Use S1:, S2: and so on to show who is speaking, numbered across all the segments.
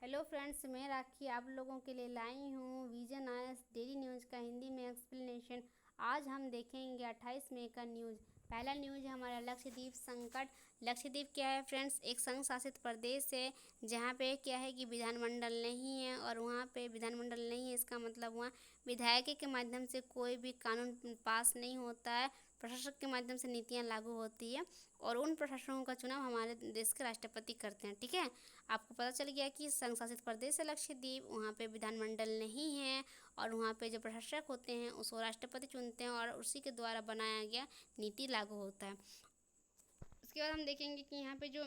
S1: Hello friends, मैं राखी आप लोगों के लिए लाई हूँ विजन आयस डेली न्यूज़ का हिंदी में एक्सप्लेनेशन। आज हम देखेंगे 28 मई का न्यूज़। पहला न्यूज़ है हमारा लक्षद्वीप संकट। लक्षद्वीप क्या है फ्रेंड्स? एक संघ शासित प्रदेश है जहाँ पे क्या है कि विधानमंडल नहीं है, और वहाँ पे विधानमंडल नहीं है इसका मतलब वहाँ विधायक के माध्यम से कोई भी कानून पास नहीं होता है। प्रशासक के माध्यम से नीतियाँ लागू होती है और उन प्रशासकों का चुनाव हमारे देश के राष्ट्रपति करते हैं। ठीक है, आपको पता चल गया कि संघ शासित प्रदेश है लक्षद्वीप, वहाँ पे विधानमंडल नहीं है और वहाँ पे जो प्रशासक होते हैं उसको राष्ट्रपति चुनते हैं और उसी के द्वारा बनाया गया नीति लागू होता है। उसके बाद हम देखेंगे कि यहाँ पे जो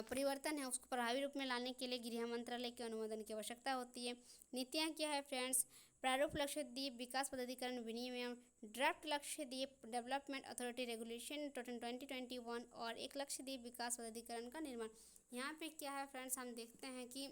S1: परिवर्तन है उसको प्रभावी रूप में लाने के लिए गृह मंत्रालय के अनुमोदन की आवश्यकता होती है। नीतियाँ क्या है फ्रेंड्स? प्रारूप लक्षद्वीप विकास पदाधिकरण विनियमन, draft Lakshadweep development authority regulation 2021 और एक लक्षद्वीप विकास पदाधिकरण का निर्माण। यहाँ पे क्या है फ्रेंड्स, हम देखते हैं कि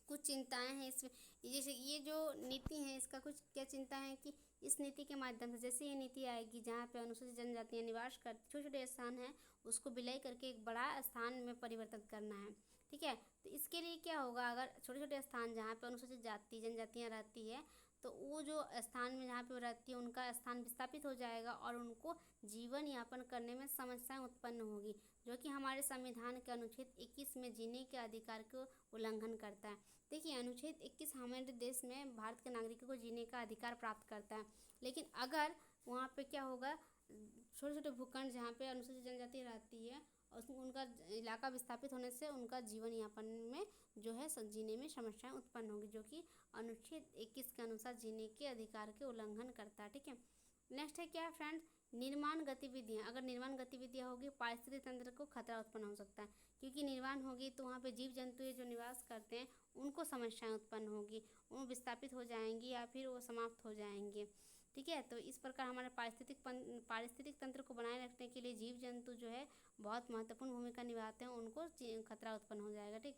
S1: कुछ चिंताएं हैं इसमें। जैसे ये जो नीति है इसका कुछ क्या चिंता है कि इस नीति के माध्यम से जैसे ये नीति आएगी जहाँ पे अनुसूचित जनजातियाँ निवास कर छोटे छोटे स्थान हैं उसको विलय करके एक बड़ा स्थान में परिवर्तित करना है। ठीक है, तो इसके लिए क्या होगा, अगर छोटे छोटे स्थान जहाँ पे अनुसूचित जाति जनजातियाँ रहती है तो वो जो स्थान में जहाँ पे वो रहती है उनका स्थान विस्थापित हो जाएगा और उनको जीवन यापन करने में समस्याएं उत्पन्न होगी, जो कि हमारे संविधान के अनुच्छेद 21 में जीने के अधिकार को उल्लंघन करता है। देखिए, अनुच्छेद 21 हमारे देश में भारत के नागरिकों को जीने का अधिकार प्राप्त करता है, लेकिन अगर वहाँ पे क्या होगा, छोटे छोटे भूखंड जहाँ पे अनुसूचित जनजाति रहती है और उनका इलाका विस्थापित होने से उनका जीवन यापन में जो है जीने में समस्याएं उत्पन्न होगी, जो कि अनुच्छेद 21 के अनुसार जीने के अधिकार के उल्लंघन करता है। ठीक है, नेक्स्ट है क्या है फ्रेंड्स? निर्माण गतिविधियाँ। अगर निर्माण गतिविधियाँ होगी पारिस्थितिक तंत्र को खतरा उत्पन्न हो सकता है, क्योंकि निर्माण होगी तो वहाँ पे जीव जंतु जो निवास करते हैं उनको समस्याएं उत्पन्न होगी, वो विस्थापित हो जाएंगी या फिर वो समाप्त हो जाएंगे। ठीक है, तो इस प्रकार हमारे पारिस्थितिक तंत्र को बनाए रखने के लिए जीव जंतु जो है बहुत महत्वपूर्ण भूमिका निभाते हैं, उनको खतरा उत्पन्न हो जाएगा। ठीक,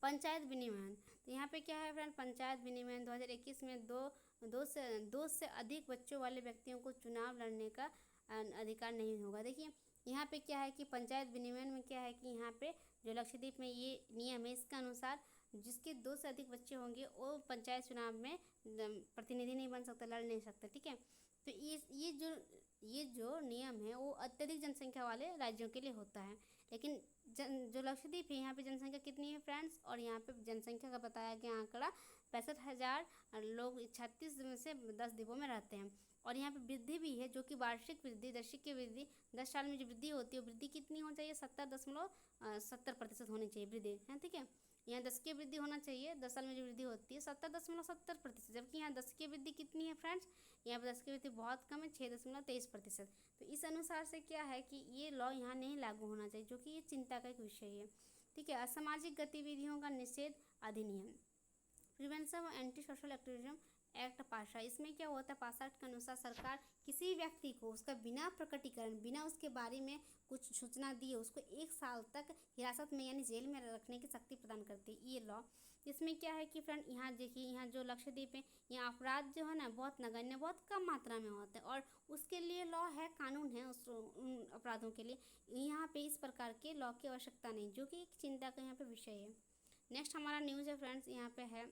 S1: पंचायत विनियमन। तो यहाँ पे क्या है फ्रेंड, पंचायत विनियमन 2021 में दो से अधिक बच्चों वाले व्यक्तियों को चुनाव लड़ने का अधिकार नहीं होगा। देखिए, यहाँ पे क्या है कि पंचायत विनियमन में क्या है कि यहाँ पे जो लक्षद्वीप में ये नियम है इसके अनुसार जिसके 2 से अधिक बच्चे होंगे वो पंचायत चुनाव में प्रतिनिधि नहीं बन सकता, लड़ नहीं सकता। ठीक है, तो ये जो नियम है वो अत्यधिक जनसंख्या वाले राज्यों के लिए होता है, लेकिन जो लक्षद्वीप है यहाँ पे जनसंख्या कितनी है फ्रेंड्स, और यहाँ पे जनसंख्या का बताया गया आंकड़ा 65,000 लोग 36 में से 10 द्वीपों में रहते हैं। और यहाँ पे वृद्धि भी है, जो कि वार्षिक वृद्धि दर्शिक की वृद्धि 10 साल में जो वृद्धि होती है वो वृद्धि कितनी होनी चाहिए, 70.70% होनी चाहिए वृद्धि है। ठीक है, यहाँ 10 की वृद्धि होना चाहिए, 10 साल में जो वृद्धि होती है 70.70%, जबकि यहाँ 10 की वृद्धि कितनी है फ्रेंड्स, यहाँ पर 10 की वृद्धि बहुत कम है, 6.23%। तो इस अनुसार से क्या है कि ये लॉ यहाँ नहीं लागू होना चाहिए, जो कि ये चिंता का एक विषय है। ठीक है, असामाजिक गतिविधियों का निषेध अधिनियम, prevention of anti social activism act पासा। इसमें क्या होता है, 65 के अनुसार सरकार किसी व्यक्ति को उसका बिना प्रकटीकरण बिना उसके बारे में कुछ सूचना दिए उसको 1 साल तक हिरासत में यानी जेल में रखने की शक्ति प्रदान करती है ये लॉ। इसमें क्या है कि फ्रेंड यहाँ देखिए, यहाँ जो लक्षद्वीप है यहाँ अपराध जो है ना बहुत नगण्य बहुत कम मात्रा में होते हैं और उसके लिए लॉ है, कानून है उन अपराधों के लिए। यहाँ पे इस प्रकार के लॉ की आवश्यकता नहीं, जो कि एक चिंता का यहाँ पे विषय है। नेक्स्ट हमारा न्यूज़ है फ्रेंड्स, यहाँ पे है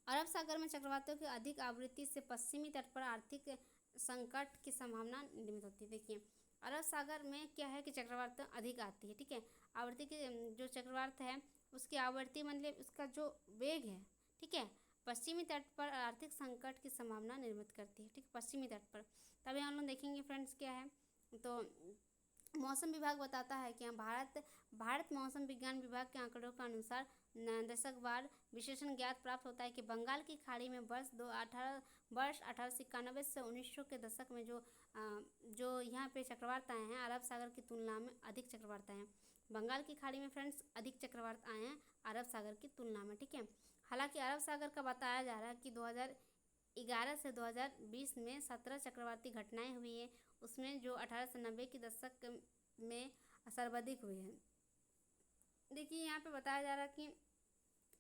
S1: अरब सागर में चक्रवातों की अधिक आवृत्ति से पश्चिमी तट पर आर्थिक संकट की संभावना निर्मित होती है। देखिए, अरब सागर में क्या है कि चक्रवात अधिक आती है। ठीक है, आवृत्ति की जो चक्रवात है उसकी आवृत्ति मतलब उसका जो वेग है, ठीक है, पश्चिमी तट पर आर्थिक संकट की संभावना निर्मित करती है। ठीक, पश्चिमी तट पर। तभी हम लोग देखेंगे फ्रेंड्स क्या है, तो मौसम विभाग बताता है कि भारत मौसम विज्ञान विभाग के आंकड़ों के अनुसार दशकवार विश्लेषण ज्ञात प्राप्त होता है कि बंगाल की खाड़ी में वर्ष 1891 से 1900 के दशक में जो यहाँ पे चक्रवात आए हैं अरब सागर की तुलना में अधिक चक्रवात आए हैं। बंगाल की खाड़ी में फ्रेंड्स अधिक चक्रवात आए हैं अरब सागर की तुलना में। ठीक है, हालांकि अरब सागर का बताया जा रहा है कि 2011 से 2020 में 17 चक्रवाती घटनाएं हुई है, उसमें जो 1890 के दशक में सर्वाधिक हुई है। देखिए, यहाँ पे बताया जा रहा है कि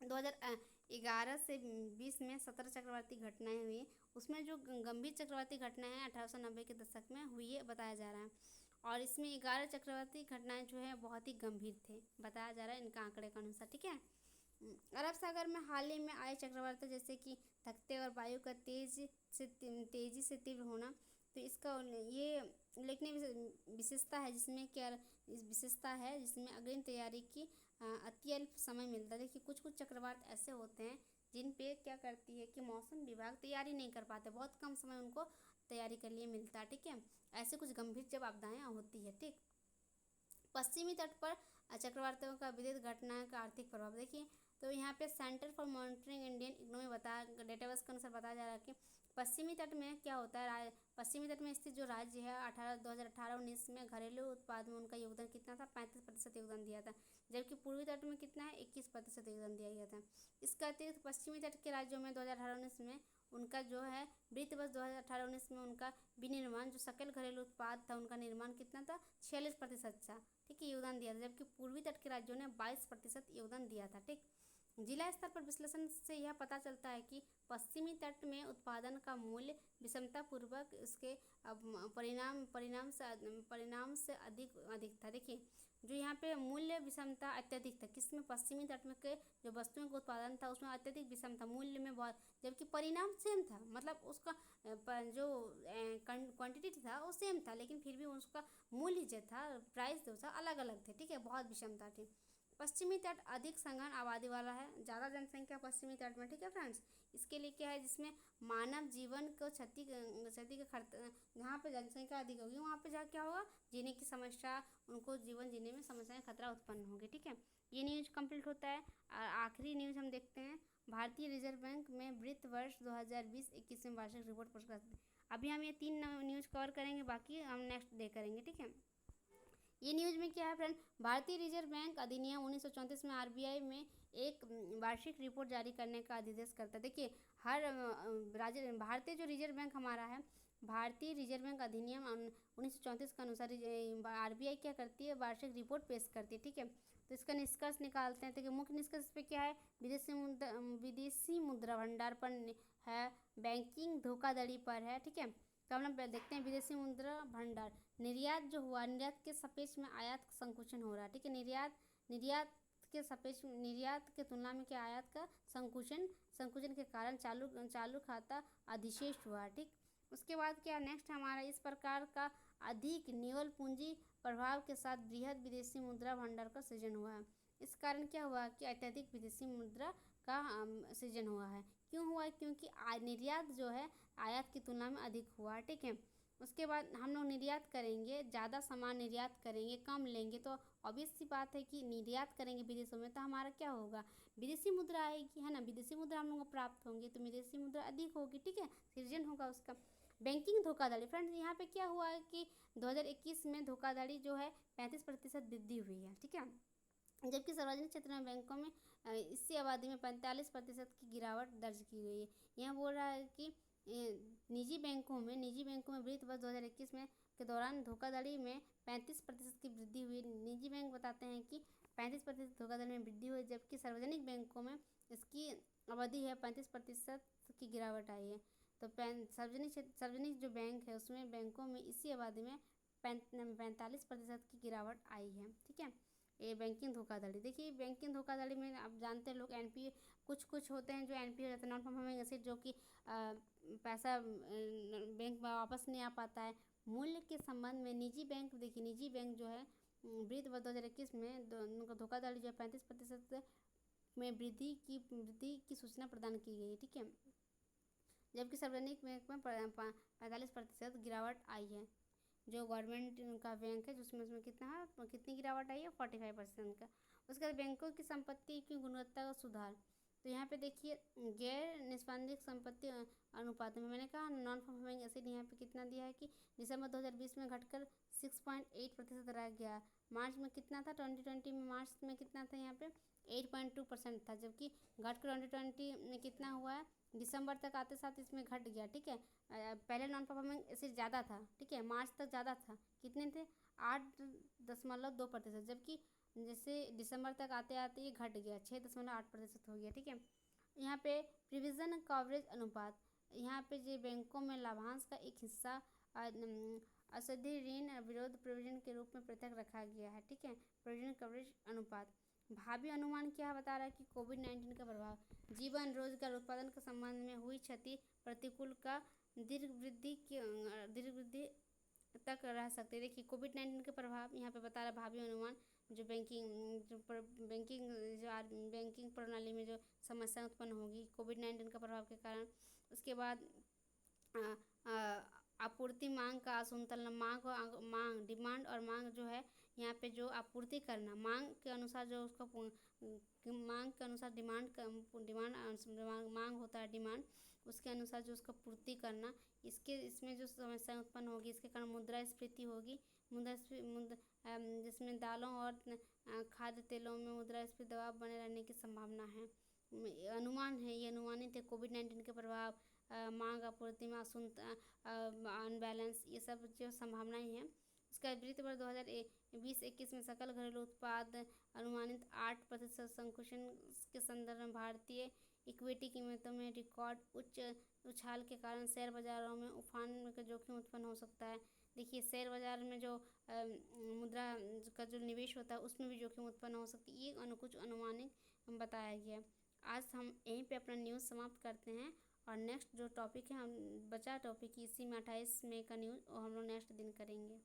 S1: 2011 से 20 में 17 चक्रवाती घटनाएं हुई, उसमें जो गंभीर चक्रवाती घटनाएं हैं 1890 के दशक में हुई है बताया जा रहा है। और इसमें 11 चक्रवाती घटनाएं जो है बहुत ही गंभीर थे, बताया जा रहा है इनका आंकड़े के अनुसार। ठीक है। अरब सागर में हाल ही में आए चक्रवात जैसे कि धकते और वायु का तेजी से तीव्र होना, तो इसका ये उल्लेखनीय विशेषता है, जिसमें क्या इस विशेषता है जिसमें अग्रिम तैयारी की अत्यल्प समय मिलता है। देखिए कुछ चक्रवात ऐसे होते हैं जिन पे क्या करती है कि मौसम विभाग तैयारी नहीं कर पाते, बहुत कम समय उनको तैयारी के लिए मिलता है। ठीक है। ऐसे कुछ गंभीर जब आपदाएँ होती है। ठीक। पश्चिमी तट पर चक्रवातों का विविध घटनाओं का आर्थिक प्रभाव देखिए, तो यहाँ पे centre for monitoring Indian economy database के अनुसार बताया जा रहा है कि पश्चिमी तट में क्या होता है। पश्चिमी तट में स्थित जो राज्य है 2018-19 में घरेलू उत्पाद में उनका योगदान कितना था, 35% योगदान दिया था, जबकि पूर्वी तट में कितना है, 21% योगदान दिया गया था। इसका अतिरिक्त पश्चिमी तट के राज्यों में 2018-19 में उनका जो है वित्त वर्ष 2018-19 में उनका विनिर्माण जो सकल घरेलू उत्पाद था उनका निर्माण कितना था, 46% था। ठीक है, योगदान दिया था, जबकि पूर्वी तट के राज्यों ने 22% योगदान दिया था। ठीक। जिला स्तर पर विश्लेषण से यह पता चलता है कि पश्चिमी तट में उत्पादन का मूल्य विषमतापूर्वक उसके परिणाम से अधिक था। देखिए जो यहाँ पे मूल्य विषमता अत्यधिक था, किसमें, पश्चिमी तट में के जो वस्तुओं का उत्पादन था उसमें अत्यधिक विषम था, मूल्य में बहुत, जबकि परिणाम सेम था, मतलब उसका जो क्वांटिटी था वो सेम था, लेकिन फिर भी उसका मूल्य जो था, प्राइस जो था अलग अलग थे। ठीक है, बहुत विषमता थी। पश्चिमी तट अधिक सघन आबादी वाला है, ज़्यादा जनसंख्या पश्चिमी तट में। ठीक है फ्रेंड्स, इसके लिए क्या है, जिसमें मानव जीवन को क्षति के जहाँ पे जनसंख्या अधिक होगी वहाँ पे जहाँ क्या होगा, जीने की समस्या, उनको जीवन जीने में समस्याएं खतरा उत्पन्न होगी। ठीक है, ये न्यूज़ कंप्लीट होता है। आखिरी न्यूज़ हम देखते हैं, भारतीय रिजर्व बैंक में वित्त वर्ष 2020-21 में वार्षिक रिपोर्ट प्रकाशित। अभी हम ये 3 न्यूज़ कवर करेंगे, बाकी हम नेक्स्ट डे करेंगे। ठीक है, ये न्यूज़ में क्या है फ्रेंड, भारतीय रिजर्व बैंक अधिनियम 1934 में आरबीआई में एक वार्षिक रिपोर्ट जारी करने का अधिदेश करता है। देखिए हर राज्य, भारतीय जो रिजर्व बैंक हमारा है, भारतीय रिजर्व बैंक अधिनियम 1934 के अनुसार आरबीआई क्या करती है, वार्षिक रिपोर्ट पेश करती है। ठीक है, तो इसका निष्कर्ष निकालते हैं। तो मुख्य निष्कर्ष पे क्या है, विदेशी मुद्रा भंडार पर है, बैंकिंग धोखाधड़ी पर है। ठीक है, तो हम लोग देखते हैं विदेशी मुद्रा भंडार, निर्यात जो हुआ, निर्यात के सापेक्ष में आयात संकुचन हो रहा है। ठीक है, निर्यात के सापेक्ष, निर्यात के तुलना में क्या, आयात का संकुचन के कारण चालू खाता अधिशेष हुआ। ठीक, उसके बाद क्या नेक्स्ट हमारा, इस प्रकार का अधिक निवल पूंजी प्रभाव के साथ बृहद विदेशी मुद्रा भंडार का सृजन हुआ है। इस कारण क्या हुआ कि अत्यधिक विदेशी मुद्रा का सृजन हुआ है। क्यों हुआ है, क्योंकि निर्यात जो है आयात की तुलना में अधिक हुआ। ठीक है, उसके बाद हम लोग निर्यात करेंगे, ज़्यादा सामान निर्यात करेंगे, कम लेंगे, तो ऑब्वियस सी बात है कि निर्यात करेंगे विदेशों में, तो हमारा क्या होगा, विदेशी मुद्रा आएगी, है ना, विदेशी मुद्रा हम लोग को प्राप्त होंगे, तो विदेशी मुद्रा अधिक होगी। ठीक है, सृजन होगा उसका। बैंकिंग धोखाधड़ी फ्रेंड्स, यहाँ पे क्या हुआ है कि 2021 में धोखाधड़ी जो है 35% वृद्धि हुई है। ठीक है, जबकि सार्वजनिक क्षेत्र में बैंकों में इससे आबादी में 45% की गिरावट दर्ज की गई है। यह बोल रहा है कि निजी बैंकों में वित्त वर्ष 2021 में के दौरान धोखाधड़ी में 35% की वृद्धि हुई। निजी बैंक बताते हैं कि 35% धोखाधड़ी में वृद्धि हुई, जबकि सार्वजनिक बैंकों में इसकी अवधि है 35% की गिरावट आई है। तो सार्वजनिक जो बैंक है उसमें बैंकों में इसी आबादी में 45% की गिरावट आई है। ठीक है, ये बैंकिंग धोखाधड़ी। देखिए बैंकिंग धोखाधड़ी में आप जानते हैं लोग एनपीए, कुछ होते हैं जो एनपीए हो जाते हैं, नॉन परफॉर्मिंग एसेट, जो कि पैसा बैंक में वापस नहीं आ पाता है। मूल्य के संबंध में निजी बैंक, देखिए निजी बैंक जो है वित्त वर्ष 2021 में उनका धोखाधड़ी जो है 35% में वृद्धि की सूचना प्रदान की गई। ठीक है, जबकि सार्वजनिक बैंक में 45% गिरावट आई है। जो गवर्नमेंट का बैंक है उसमें कितनी गिरावट आई है, 45% का। उसके बाद बैंकों की संपत्ति की गुणवत्ता का सुधार, तो यहाँ पे देखिए गैर निष्पादित संपत्ति अनुपात में मैंने कहा नॉन परफॉर्मिंग एसेट यहाँ पे कितना दिया है कि दिसंबर 2020 में घटकर 6.8% रह गया। मार्च में कितना था, 2020 में मार्च में कितना था, यहाँ पे 8.2% था, जबकि घटकर 2020 में कितना हुआ है, दिसंबर तक आते साथ इसमें घट गया। ठीक है, पहले नॉन परफॉर्मिंग एसेट ज़्यादा था। ठीक है, मार्च तक ज़्यादा था, कितने थे, 8.2%, जबकि जैसे दिसंबर तक आते आते ये घट गया, 6.8% हो गया। ठीक है, यहाँ पे प्रिविजन कवरेज अनुपात, यहाँ पे जो बैंकों में लाभांश का एक हिस्सा औषधि ऋण विरोध प्रोविजन के रूप में पृथक रखा गया है। ठीक है, प्रोविजन कवरेज अनुपात। भावी अनुमान क्या बता रहा है कि कोविड-19 का प्रभाव जीवन, रोजगार, उत्पादन के संबंध में हुई क्षति प्रतिकूल का दीर्घ वृद्धि तक रह सकते हैं। देखिए कोविड-19 के प्रभाव यहाँ पे बता रहा है भावी अनुमान, जो बैंकिंग प्रणाली में जो समस्या उत्पन्न होगी कोविड-19 का प्रभाव के कारण। उसके बाद आपूर्ति मांग का असंतुलन, मांग डिमांड और मांग जो है यहाँ पे जो आपूर्ति करना, मांग के अनुसार जो उसका मांग के अनुसार मांग होता है डिमांड, उसके अनुसार जो उसका पूर्ति करना, इसमें जो समस्या उत्पन्न होगी, इसके कारण मुद्रास्फीति होगी। जिसमें दालों और खाद्य तेलों में मुद्रास्फीति दबाव बने रहने की संभावना है। अनुमान है, ये अनुमानित है कोविड-19 के प्रभाव, मांग आपूर्ति में अनबैलेंस, ये सब जो संभावनाएं हैं। इसका वित्त वर्ष 2020-21 में सकल घरेलू उत्पाद अनुमानित 8% संकुचन के संदर्भ में भारतीय इक्विटी कीमतों में रिकॉर्ड उच्च उछाल के कारण शेयर बाजारों में उफान का जोखिम उत्पन्न हो सकता है। देखिए शेयर बाजार में जो मुद्रा का जो निवेश होता है उसमें भी जोखिम उत्पन्न हो सकती है। ये कुछ अनुमानित बताया गया। आज हम यहीं पे अपना न्यूज़ समाप्त करते हैं और नेक्स्ट जो टॉपिक है, हम बचा टॉपिक इसी में 28 मई का न्यूज़ और हम लोग नेक्स्ट दिन करेंगे।